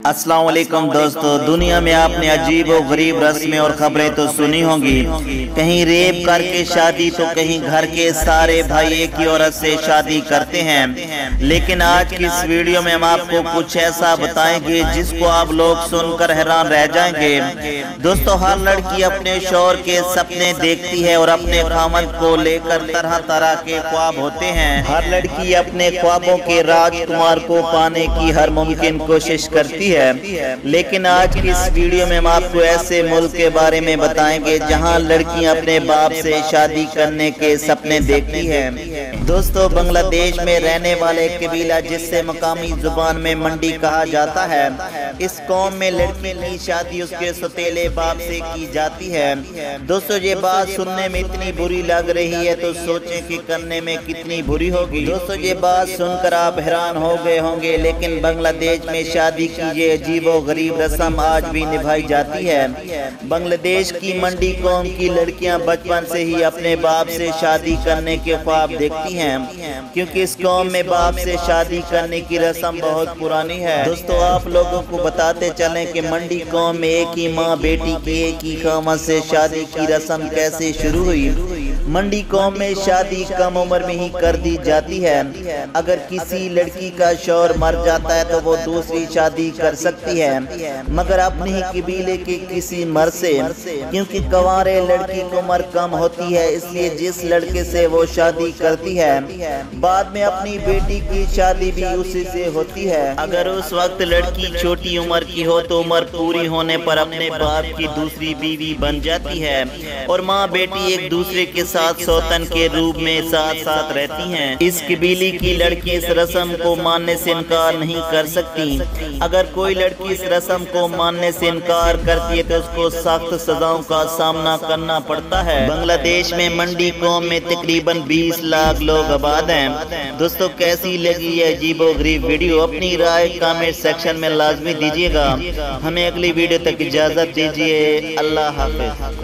अस्सलाम वालेकुम दोस्तों, दुनिया में आपने अजीब और गरीब रस्में और खबरें तो सुनी होंगी। कहीं रेप करके शादी तो कहीं घर के सारे भाई एक ही औरत से शादी करते हैं। लेकिन आज की इस वीडियो में हम आपको कुछ ऐसा बताएंगे जिसको आप लोग सुनकर हैरान रह जाएंगे। दोस्तों, हर लड़की अपने शौहर के सपने देखती है और अपने खामद को लेकर तरह तरह के ख्वाब होते हैं। हर लड़की अपने ख्वाबों के राजकुमार को पाने की हर मुमकिन कोशिश करती है। लेकिन आज की इस वीडियो में हम आपको ऐसे मुल्क के बारे में बताएंगे जहां लड़कियां अपने बाप से शादी करने के सपने देखती हैं। दोस्तों, बांग्लादेश में रहने वाले कबीला जिससे मकामी जुबान में मंडी कहा जाता है, इस कौम में लड़की की शादी उसके सौतेले बाप से की जाती है। दोस्तों, ये बात सुनने में इतनी बुरी लग रही है तो सोचें कि करने में कितनी बुरी होगी। दोस्तों, ये बात सुनकर आप हैरान हो गए होंगे, लेकिन बांग्लादेश में शादी की ये अजीब और गरीब रस्म आज भी निभाई जाती है। बांग्लादेश की मंडी कौम की लड़कियां बचपन से ही अपने बाप से शादी करने के ख्वाब देखती हैं, क्योंकि इस कौम में बाप से शादी करने की रस्म बहुत पुरानी है। दोस्तों, आप लोगों को बताते चलें कि मंडी कौम में एक ही माँ बेटी की एक ही खामद से शादी की रस्म कैसे शुरू हुई। मंडी कौम में शादी कम उम्र में ही कर दी जाती है। अगर किसी लड़की का शौहर मर जाता है तो वो दूसरी शादी कर सकती है, मगर अपने ही कबीले के किसी मर्द से, क्योंकि कंवारे लड़की की उम्र कम होती है, इसलिए जिस लड़के से वो शादी करती है बाद में अपनी बेटी की शादी भी उसी से होती है। अगर उस वक्त लड़की छोटी उम्र की हो तो उम्र पूरी होने पर अपने बाप की दूसरी बीवी बन जाती है और माँ बेटी एक दूसरे के साथ सौतन के रूप में साथ साथ रहती हैं। इस कबीले की लड़की इस रस्म को मानने से इनकार नहीं कर सकती। अगर कोई लड़की इस रस्म को मानने से इनकार करती है तो उसको सख्त सजाओं का सामना करना पड़ता है। बांग्लादेश में मंडी कौम में तकरीबन 20 लाख लोग आबाद हैं। दोस्तों, कैसी लगी ये अजीबोगरीब वीडियो? अपनी राय कमेंट सेक्शन में लाजमी दीजिएगा। हमें अगली वीडियो तक इजाजत दीजिए। अल्लाह हाफिज।